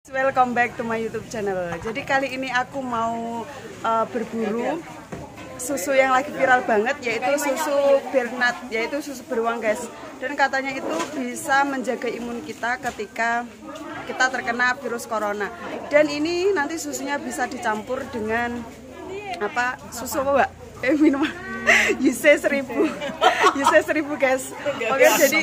Welcome back to my YouTube channel. Jadi kali ini aku mau berburu susu yang lagi viral banget, yaitu susu Bernat, yaitu susu beruang guys. Dan katanya itu bisa menjaga imun kita ketika kita terkena virus corona. Dan ini nanti susunya bisa dicampur dengan apa? Susu apa, Mbak? Minuman UC1000 guys. Oke, jadi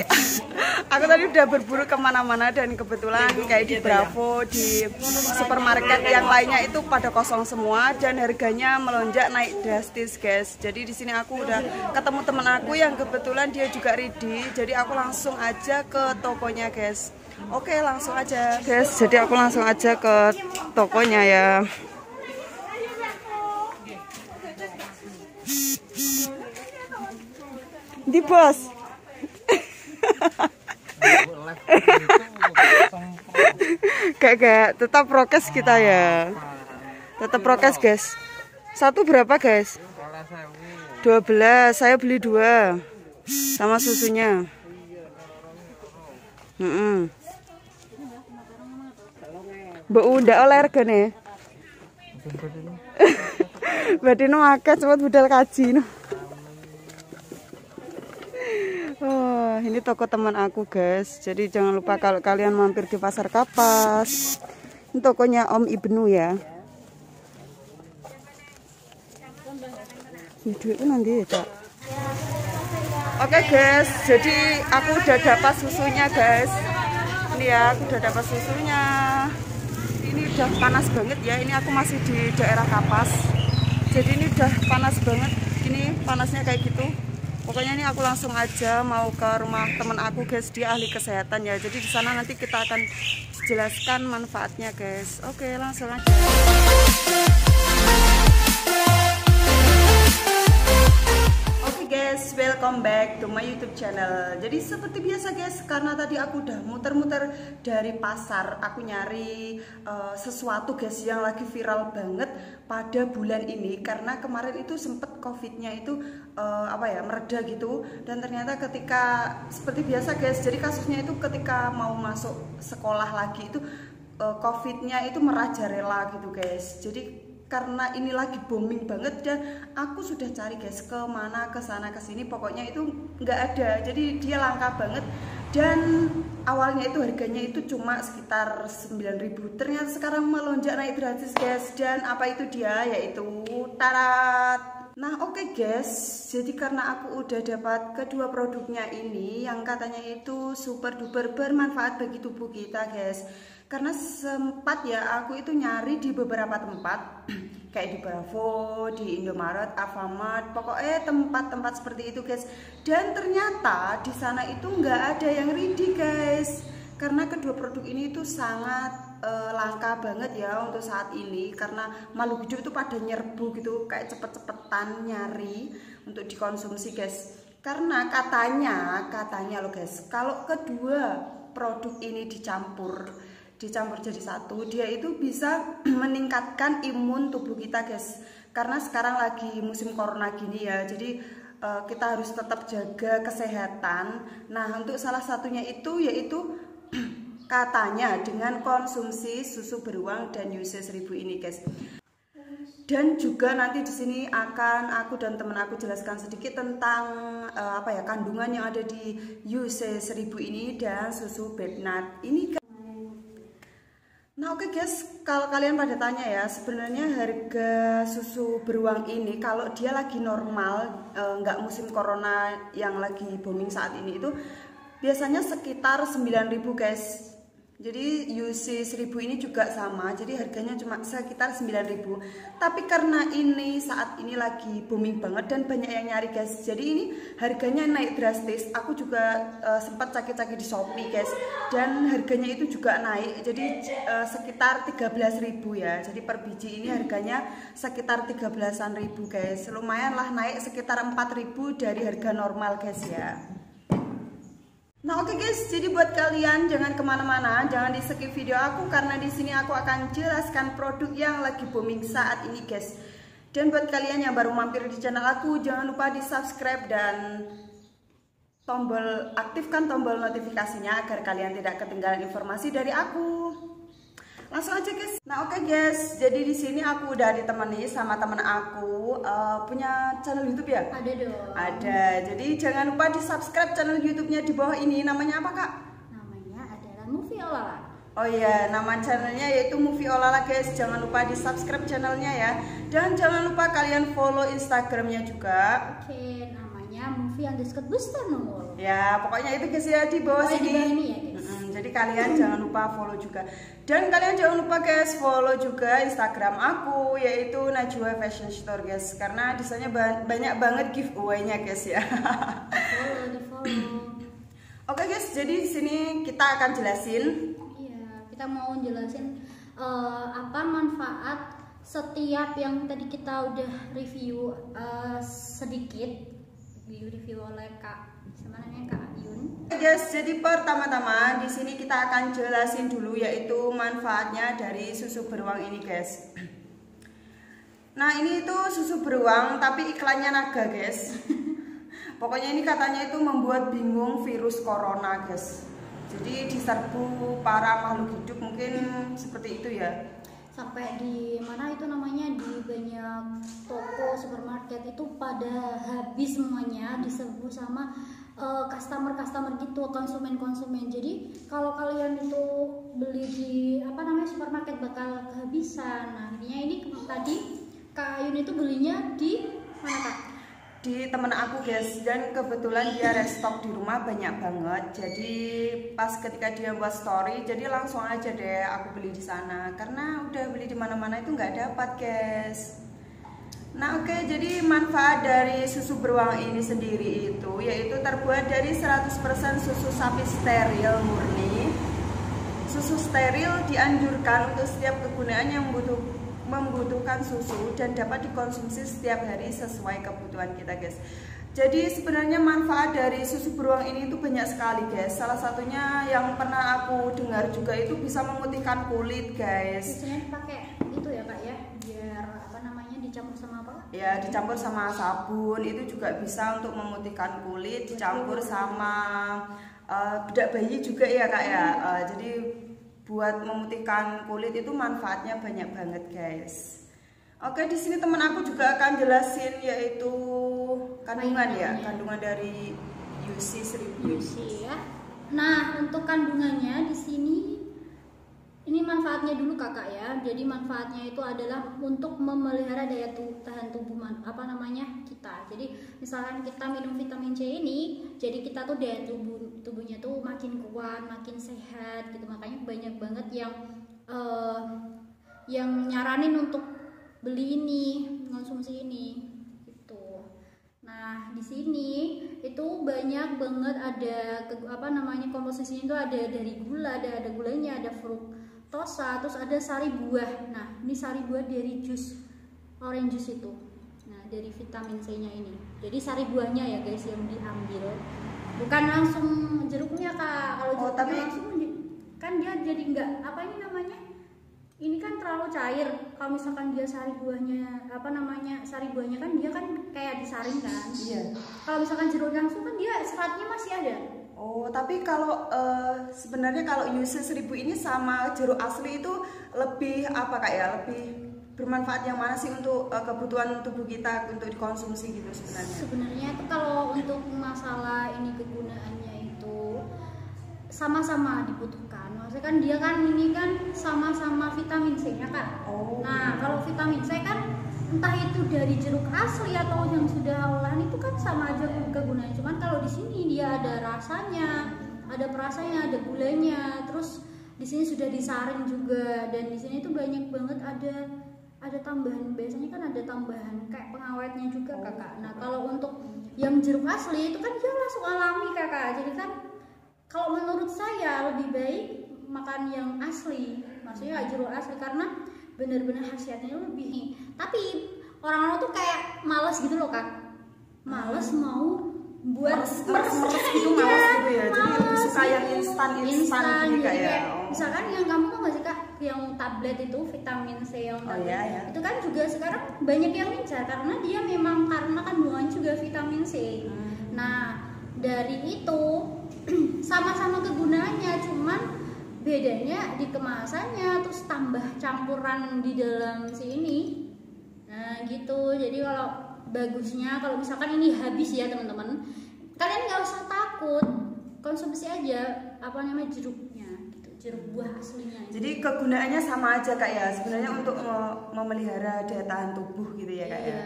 aku tadi udah berburu kemana-mana dan kebetulan kayak di Bravo, di supermarket yang lainnya itu pada kosong semua dan harganya melonjak naik drastis guys. Jadi di sini aku udah ketemu temen aku yang kebetulan dia juga ready, jadi aku langsung aja ke tokonya guys. Oke, langsung aja guys, jadi aku langsung aja ke tokonya ya. Di bos. Kayak tetap prokes kita ya. Tetap prokes guys. Satu berapa guys? 12. Saya beli 2 sama susunya. Mbak udah oleh regane. Badino akeh cepet budal kaji. Oh, ini toko teman aku guys. Jadi jangan lupa kalau kalian mampir di Pasar Kapas. Ini tokonya Om Ibnu ya. Duit nanti ya, Cak. Oke guys, jadi aku udah dapat susunya guys. Ini ya, aku udah dapat susunya. Ini udah panas banget ya. Ini aku masih di daerah Kapas. Jadi ini udah panas banget. Ini panasnya kayak gitu. Pokoknya ini aku langsung aja mau ke rumah temen aku guys, dia ahli kesehatan ya. Jadi di sana nanti kita akan jelaskan manfaatnya guys. Oke, langsung aja. Oke guys, welcome back to my YouTube channel. Jadi seperti biasa guys, karena tadi aku udah muter-muter dari pasar, aku nyari sesuatu guys yang lagi viral banget pada bulan ini, karena kemarin itu sempet covidnya itu mereda gitu. Dan ternyata ketika seperti biasa guys, jadi kasusnya itu ketika mau masuk sekolah lagi itu covidnya itu merajalela gitu guys. Jadi karena ini lagi booming banget dan aku sudah cari guys kemana, ke sana ke sini, pokoknya itu nggak ada. Jadi dia langka banget dan awalnya itu harganya itu cuma sekitar 9.000, ternyata sekarang melonjak naik drastis guys. Dan apa itu dia, yaitu tarat. Nah oke guys, jadi karena aku udah dapat kedua produknya ini yang katanya itu super duper bermanfaat bagi tubuh kita guys. Karena sempat ya aku itu nyari di beberapa tempat kayak di Bravo, di Indomaret, Alfamart, pokoknya tempat-tempat seperti itu guys. Dan ternyata di sana itu nggak ada yang ready guys. Karena kedua produk ini itu sangat langka banget ya untuk saat ini, karena makhluk hidup itu pada nyerbu gitu, kayak cepet-cepetan nyari untuk dikonsumsi guys. Karena katanya loh guys, kalau kedua produk ini dicampur jadi satu, dia itu bisa meningkatkan imun tubuh kita guys. Karena sekarang lagi musim corona gini ya, jadi kita harus tetap jaga kesehatan. Nah untuk salah satunya itu yaitu katanya dengan konsumsi susu beruang dan UC1000 ini guys. Dan juga nanti di sini akan aku dan teman aku jelaskan sedikit tentang kandungan yang ada di UC1000 ini dan susu Bernat ini. Nah oke guys, kalau kalian pada tanya ya, sebenarnya harga susu beruang ini kalau dia lagi normal, nggak musim corona yang lagi booming saat ini, itu biasanya sekitar 9.000 guys. Jadi UC1000 ini juga sama, jadi harganya cuma sekitar 9.000. Tapi karena ini saat ini lagi booming banget dan banyak yang nyari guys, jadi ini harganya naik drastis. Aku juga sempat caki-caki di Shopee guys, dan harganya itu juga naik, jadi sekitar 13.000 ya. Jadi per biji ini harganya sekitar 13.000 guys. Lumayan lah, naik sekitar 4.000 dari harga normal guys ya. Nah oke guys, jadi buat kalian jangan kemana-mana, jangan di skip video aku, karena di sini aku akan jelaskan produk yang lagi booming saat ini guys. Dan buat kalian yang baru mampir di channel aku, jangan lupa di subscribe dan aktifkan tombol notifikasinya agar kalian tidak ketinggalan informasi dari aku. Langsung aja guys. Nah oke guys, jadi di sini aku udah ditemani sama temen aku punya channel YouTube ya? Ada dong. Ada. Jadi jangan lupa di subscribe channel YouTube-nya di bawah ini. Namanya apa kak? Namanya adalah Movie Olala. Oh iya, nama channelnya yaitu Movie Olala guys. Jangan lupa di subscribe channelnya ya. Dan jangan lupa kalian follow Instagramnya juga. Oke, namanya movie_booster. Ya, pokoknya itu guys ya di bawah sini. Di bawah ini ya guys. Jadi kalian jangan lupa follow juga. Dan kalian jangan lupa guys follow juga Instagram aku yaitu Najwa Fashion Store guys. Karena di sana banyak banget giveaway-nya guys ya. Di follow. Oke guys, jadi di sini kita akan jelasin. Iya, kita mau jelasin apa manfaat setiap yang tadi kita udah review sedikit review oleh Kak Ayun. Guys, jadi pertama-tama di sini kita akan jelasin dulu yaitu manfaatnya dari susu beruang ini guys. Nah ini itu susu beruang tapi iklannya naga guys. Pokoknya ini katanya itu membuat bingung virus corona guys. Jadi diserbu para makhluk hidup mungkin seperti itu ya. Sampai di mana itu namanya, di banyak toko supermarket itu pada habis semuanya, diserbu sama customer gitu, konsumen. Jadi kalau kalian itu beli di supermarket bakal kehabisan. Nah akhirnya ini tadi Kak Ayun itu belinya di mana Kak? Di temen aku guys, dan kebetulan dia restock di rumah banyak banget. Jadi pas ketika dia buat story, jadi langsung aja deh aku beli di sana karena udah beli di mana-mana itu nggak dapat guys. Nah oke, jadi manfaat dari susu beruang ini sendiri itu yaitu terbuat dari 100% susu sapi steril murni. Susu steril dianjurkan untuk setiap kegunaan yang membutuhkan susu dan dapat dikonsumsi setiap hari sesuai kebutuhan kita guys. Jadi sebenarnya manfaat dari susu beruang ini itu banyak sekali guys. Salah satunya yang pernah aku dengar juga itu bisa memutihkan kulit guys. Biasanya dipakai itu ya Kak ya, biar dicampur sama apa? Ya dicampur sama sabun itu juga bisa untuk memutihkan kulit. Dicampur sama bedak bayi juga ya Kak ya. Jadi buat memutihkan kulit itu manfaatnya banyak banget guys. Oke, di sini teman aku juga akan jelasin yaitu kandungan ya, kandungan dari UC 1000 ya. Nah, untuk kandungannya di sini ini manfaatnya dulu Kakak ya. Jadi manfaatnya itu adalah untuk memelihara daya tahan tubuh kita. Jadi misalkan kita minum vitamin C ini, jadi kita tuh daya tubuhnya tuh makin kuat, makin sehat gitu. Makanya banyak banget yang nyaranin untuk beli ini, konsumsi ini gitu. Nah, di sini itu banyak banget ada komposisinya itu ada dari gula, ada gulanya, ada fruktosa, terus ada sari buah. Nah, ini sari buah dari jus orange juice itu. Nah, dari vitamin C-nya ini. Jadi sari buahnya ya guys yang diambil. Bukan langsung jeruknya Kak. Kalau jeruknya langsung kan dia jadi enggak ini kan terlalu cair. Kalau misalkan dia sari buahnya kan dia kan kayak disaring kan. Iya. Kalau misalkan jeruk langsung kan dia seratnya masih ada. Oh, tapi kalau sebenarnya kalau UC 1000 ini sama jeruk asli itu lebih apa Kak ya? Lebih bermanfaat yang mana sih untuk kebutuhan tubuh kita untuk dikonsumsi gitu sebenarnya? Sebenarnya itu kalau untuk masalah ini kegunaannya itu sama-sama dibutuhkan. Maksudnya kan dia kan ini kan sama-sama vitamin C-nya kan. Oh. Nah, kalau vitamin C kan entah itu dari jeruk asli atau yang sudah olahan itu kan sama aja kegunaannya. Cuman kalau di sini dia ada rasanya, ada perasanya, ada gulanya, terus di sini sudah disaring juga, dan di sini tuh banyak banget ada tambahan. Biasanya kan ada tambahan kayak pengawetnya juga Kakak. Nah, kalau untuk yang jeruk asli itu kan dia langsung alami Kakak. Jadi kan kalau menurut saya lebih baik makan yang asli, maksudnya jeruk asli, karena benar-benar khasiatnya lebih nih. Tapi orang-orang tuh kayak males gitu loh Kak, males mau buat meres gitu, males gitu ya. Jadi lebih suka yang instan gitu kayak misalkan yang kamu tuh nggak sih Kak, yang tablet itu vitamin C yang tablet, iya. itu kan juga sekarang banyak yang ngincar karena dia memang karena kandungan juga vitamin C. Nah dari itu sama-sama kegunaannya, cuman bedanya di kemasannya, terus tambah campuran di dalam si ini. Nah gitu, jadi kalau bagusnya kalau misalkan ini habis ya teman-teman, kalian nggak usah takut, konsumsi aja apa namanya jeruknya gitu, jeruk buah aslinya. Jadi kegunaannya sama aja Kak ya, sebenarnya untuk memelihara daya tahan tubuh gitu ya Kak ya.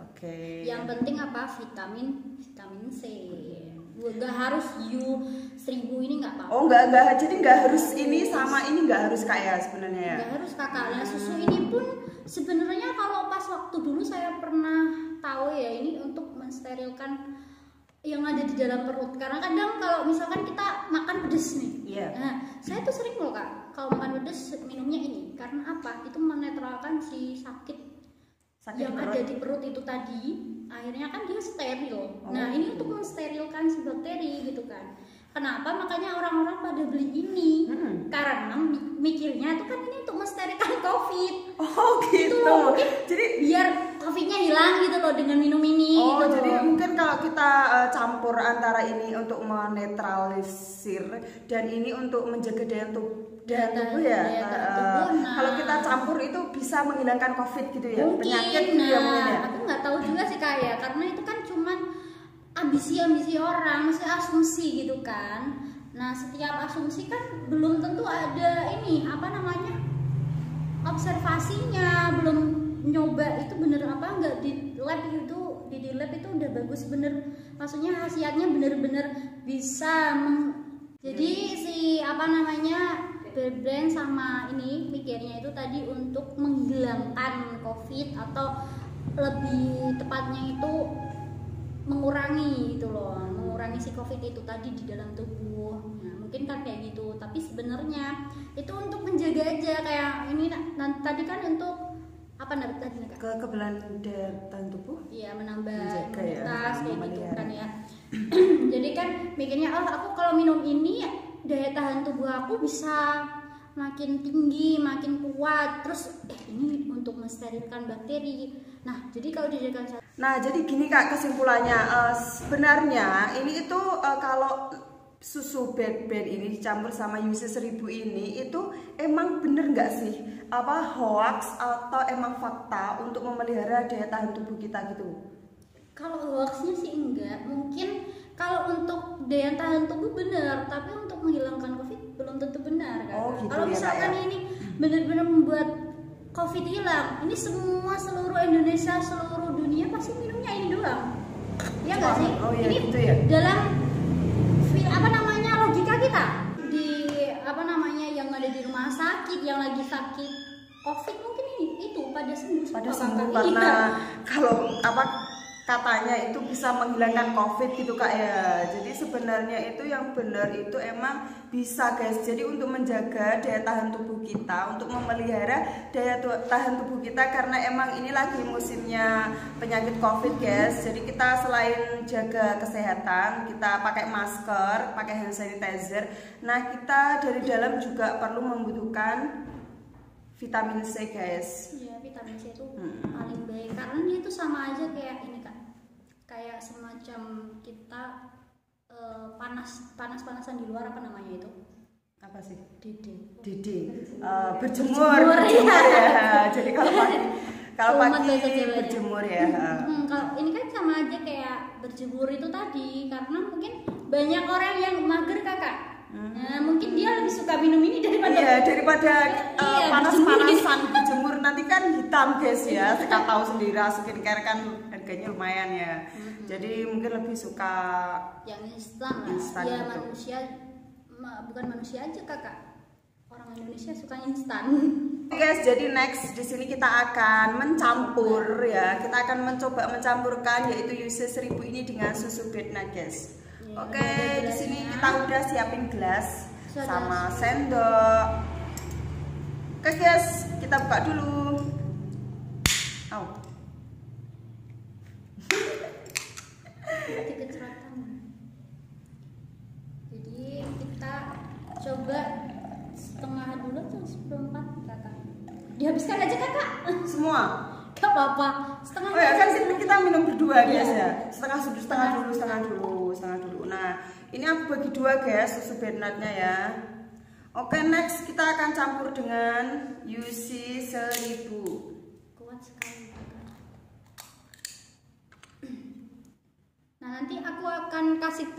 Oke. Yang penting apa? Vitamin C. Gak harus U1000 ini nggak apa-apa. Oh enggak, jadi nggak harus ini sama ini nggak harus Kak ya sebenarnya ya. Nggak harus Kakak. Nah susu ini pun sebenarnya kalau pas waktu dulu saya pernah tahu ya, ini untuk mensterilkan yang ada di dalam perut. Karena kadang kalau misalkan kita makan pedes nih, nah saya tuh sering loh Kak, kalau makan pedes minumnya ini. Karena apa? Itu menetralkan si sakit yang ada di perut itu tadi. Akhirnya kan dia steril. Nah ini untuk mensterilkan si bakteri gitu kan. Kenapa? Makanya orang-orang pada beli ini karena mikirnya itu kan ini untuk mensterilkan COVID. Oh gitu. Mungkin jadi biar COVID-nya hilang gitu loh dengan minum ini. Oh gitu jadi loh. mungkin kalau kita campur antara ini untuk menetralisir dan ini untuk menjaga daya tubuh ya. Kalau kita campur itu bisa menghilangkan COVID gitu ya. Mungkin, penyakit gitu ya mungkin ya. Aku nggak tahu juga sih Kak ya, karena itu kan cuman ambisi orang, masih asumsi gitu kan. Nah setiap asumsi kan belum tentu ada ini apa namanya observasinya, belum nyoba itu bener apa enggak di lab itu di lab itu udah bagus bener, maksudnya khasiatnya bener-bener bisa jadi si apa namanya brand sama ini mikirnya itu tadi untuk menghilangkan COVID atau lebih tepatnya itu mengurangi gitu loh, mengurangi si COVID itu tadi di dalam tubuh. Nah, mungkin kan kayak gitu, tapi sebenarnya itu untuk menjaga aja kayak ini tadi kan untuk apa tadi Kak? Kekebalan daya tahan tubuh? Iya, menambah imunitas kayak gitu kan ya. Jadi kan mikirnya aku kalau minum ini daya tahan tubuh aku bisa makin tinggi, makin kuat. Terus ini untuk mensterilkan bakteri. Nah, jadi kalau dijadikan jadi gini Kak kesimpulannya, sebenarnya ini itu kalau susu bed ini dicampur sama UC1000 ini itu emang bener nggak sih apa hoax atau emang fakta untuk memelihara daya tahan tubuh kita gitu? Kalau hoaxnya sih enggak, mungkin kalau untuk daya tahan tubuh benar, tapi untuk menghilangkan COVID belum tentu benar kan? Gitu kalau ya, misalkan ya? Ini benar-benar membuat COVID hilang, ini seluruh Indonesia, seluruh dunia pasti minumnya ini doang, ya nggak sih? Iya, ini gitu ya? dalam apa namanya logika kita di apa namanya yang ada di rumah sakit, yang lagi sakit COVID mungkin ini itu pada sembuh karena kalau apa katanya itu bisa menghilangkan COVID gitu Kak ya. Jadi sebenarnya itu yang benar itu emang bisa guys. Jadi untuk menjaga daya tahan tubuh kita, untuk memelihara daya tahan tubuh kita, karena emang ini lagi musimnya penyakit COVID guys. Jadi kita selain jaga kesehatan, kita pakai masker, pakai hand sanitizer. Nah kita dari dalam juga perlu membutuhkan vitamin C guys. Iya, vitamin C itu paling baik karena dia itu sama aja kayak ini Kak, kayak semacam kita panas-panasan di luar, apa namanya itu? Apa sih? Dede. Berjemur ya. Jadi kalau pagi berjemur ya. Kalau ini kan sama aja kayak berjemur itu tadi, karena mungkin banyak orang yang mager Kakak. Nah, mungkin dia lebih suka minum ini daripada panas-panasan berjemur, nanti kan hitam guys ya. Kita tahu sendiri skincare kan harganya lumayan ya. Jadi mungkin lebih suka yang instan lah. Ya manusia bukan manusia aja Kakak. Orang Indonesia suka instan. Oke guys, jadi next di sini kita akan mencampur ya. Kita akan mencoba mencampurkan yaitu UC1000 ini dengan susu bedna guys. Oke, di sini kita udah siapin gelas sama sendok. Oke guys, kita buka dulu. Jadi kita coba setengah dulu atau seperempat Kakak. Dihabiskan aja Kakak. Semua? Gak apa-apa. Setengah. Oh ya kan kita minum berdua guys ya. Setengah dulu. Nah, ini aku bagi dua guys susu bednatnya ya. Oke, next kita akan campur dengan UC 1000. Kuat sekali. Nah, nanti aku akan kasih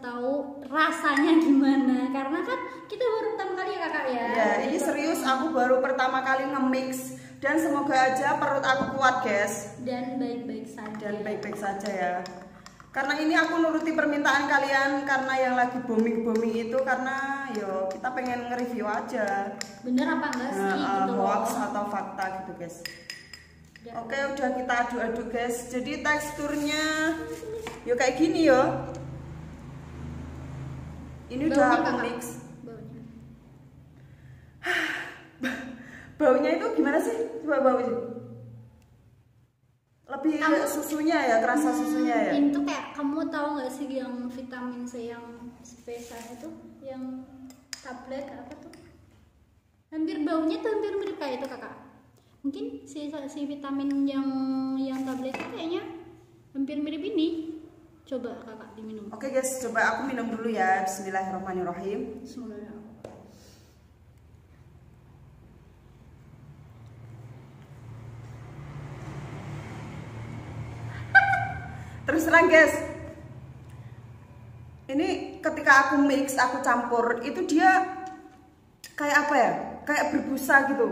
tahu rasanya gimana, karena kan kita baru pertama kali ya kakak ya. Ya, ini serius, aku baru pertama kali nge-mix dan semoga aja perut aku kuat guys. Dan baik-baik saja. Ya. Karena ini aku nuruti permintaan kalian karena yang lagi booming itu, karena yo kita pengen nge-review aja. Bener apa enggak sih gitu loh. Hoax atau fakta gitu guys. Oke, udah kita aduk-aduk guys. Jadi teksturnya yo kayak gini yo. Ini udah aku mix. Baunya itu gimana sih? Coba bau sih. Lebih susunya ya, kerasa susunya ya. Ini tuh kayak kamu tahu nggak sih yang vitamin C yang spesial itu, yang tablet apa tuh? Hampir baunya tuh hampir mirip kayak itu kakak. Mungkin si vitamin yang tablet itu kayaknya hampir mirip ini. Coba kakak diminum. Oke guys, coba aku minum dulu ya. Bismillahirrahmanirrahim. Bismillahirrahmanirrahim. Terus terang guys, ini ketika aku mix, aku campur, itu dia kayak apa ya? Kayak berbusa gitu.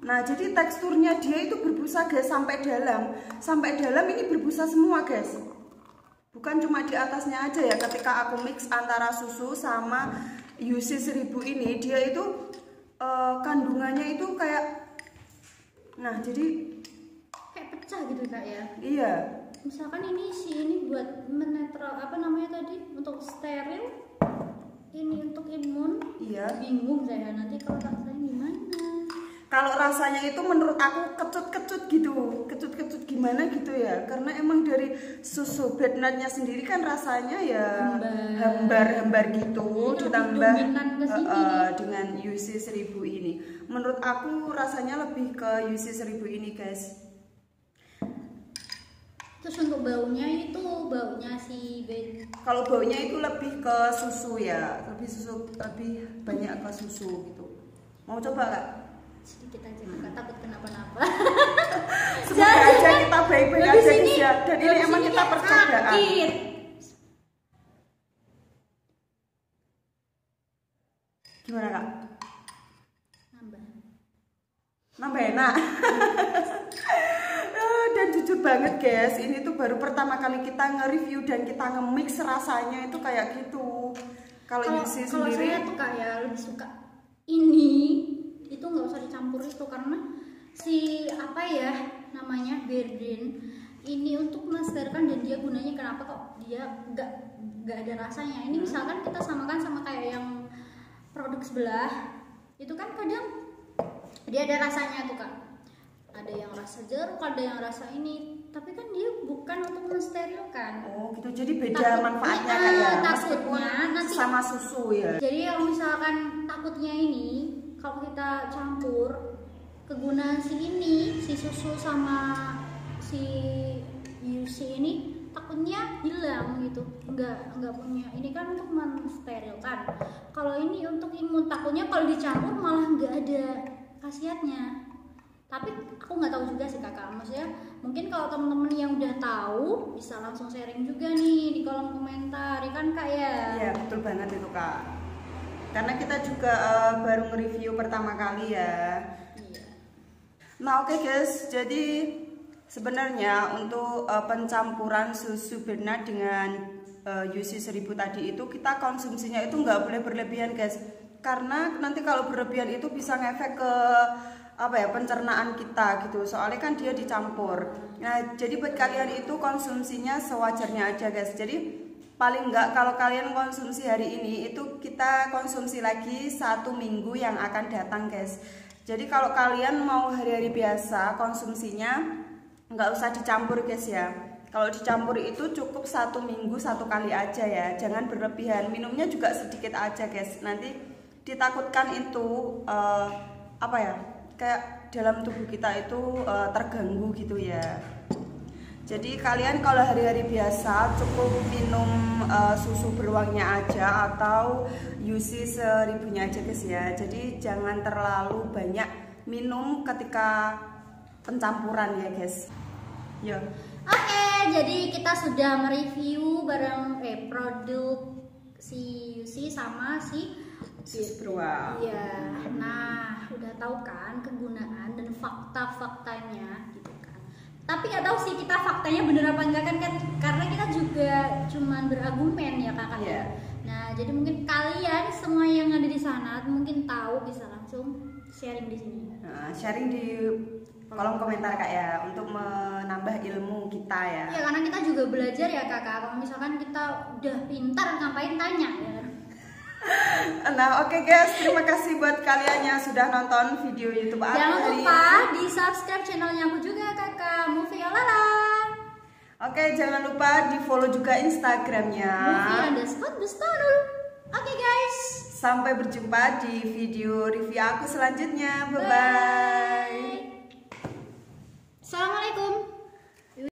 Nah, jadi teksturnya dia itu berbusa guys, sampai dalam. Sampai dalam ini berbusa semua guys. Bukan cuma di atasnya aja ya. Ketika aku mix antara susu sama UC 1000 ini, dia itu kandungannya itu kayak, nah jadi kayak pecah gitu kak ya. Iya. Misalkan ini buat menetral apa namanya tadi, untuk steril, ini untuk imun. Iya. Bingung saya nanti kalau rasanya gimana. Kalau rasanya itu menurut aku kecut-kecut gitu, kecut-kecut gimana gitu ya. Karena emang dari susu bednutnya sendiri kan rasanya ya hambar-hambar gitu, ditambah dengan UC 1000 ini. Menurut aku rasanya lebih ke UC 1000 ini guys. Terus untuk baunya itu baunya si bed. Kalau baunya itu lebih ke susu ya, lebih banyak ke susu gitu. Mau coba gak? Sedikit aja, nggak takut kenapa-napa. Semoga aja kita baik-baik aja guys ya. Dan ini emang kita percobaan. Gimana kak? Nambah enak. Dan jujur banget guys, ini tuh baru pertama kali kita nge-review dan kita nge-mix rasanya itu kayak gitu. Kalau UC sendiri, kalau saya tuh kayak lebih suka ini, itu nggak usah dicampur itu, karena si apa ya namanya Berdin ini untuk melestarikan, dan dia gunanya kenapa kok dia nggak ada rasanya. Ini misalkan kita samakan sama kayak yang produk sebelah, itu kan kadang dia ada rasanya tuh kak. Ada yang rasa jeruk, ada yang rasa ini, tapi kan dia bukan untuk mensterilkan. Oh gitu, jadi beda manfaatnya kayak takutnya nanti sama susu ya. Jadi kalau misalkan takutnya ini, kalau kita campur kegunaan si susu sama si UC ini, takutnya hilang gitu, nggak punya. Ini kan untuk mensterilkan. Kalau ini untuk imun, takutnya kalau dicampur malah nggak ada khasiatnya. Tapi aku nggak tahu juga sih kakak, maksudnya mungkin kalau temen-temen yang udah tahu bisa langsung sharing juga nih di kolom komentar, ya kan kak ya? Iya betul banget itu kak, karena kita juga baru nge-review pertama kali ya. Iya. Nah oke guys, jadi sebenarnya untuk pencampuran susu bernat dengan UC 1000 tadi itu, kita konsumsinya itu nggak boleh berlebihan guys, karena nanti kalau berlebihan itu bisa ngefek ke apa ya, pencernaan kita gitu, soalnya kan dia dicampur. Nah jadi buat kalian itu konsumsinya sewajarnya aja guys. Jadi paling enggak kalau kalian konsumsi hari ini, itu kita konsumsi lagi 1 minggu yang akan datang guys. Jadi kalau kalian mau hari-hari biasa konsumsinya nggak usah dicampur guys ya. Kalau dicampur itu cukup 1 minggu 1 kali aja ya, jangan berlebihan. Minumnya juga sedikit aja guys, nanti ditakutkan itu apa ya, kayak dalam tubuh kita itu terganggu gitu ya. Jadi kalian kalau hari-hari biasa cukup minum susu beruangnya aja atau UC seribunya aja guys ya. Jadi jangan terlalu banyak minum ketika pencampuran ya guys. Yo. Oke, jadi kita sudah mereview barang produk si UC sama si Susu beruang. Iya. Nah, udah tahu kan kegunaan dan fakta-faktanya gitu kan. Tapi nggak tahu sih kita faktanya bener apa enggak kan karena kita juga cuman berargumen ya kakak. Iya. Nah, jadi mungkin kalian semua yang ada di sana mungkin tahu bisa langsung sharing di sini. Nah, sharing di kolom komentar kak ya untuk menambah ilmu kita ya. Ya karena kita juga belajar ya kakak. Kalau misalkan kita udah pintar ngapain tanya ya. Nah oke guys, terima kasih buat kalian yang sudah nonton video YouTube aku. Jangan lupa di subscribe channelnya aku juga kakak, Movie Olala. Oke, jangan lupa di follow juga Instagramnya Movie_Bestanul. Oke guys, sampai berjumpa di video review aku selanjutnya. Bye bye.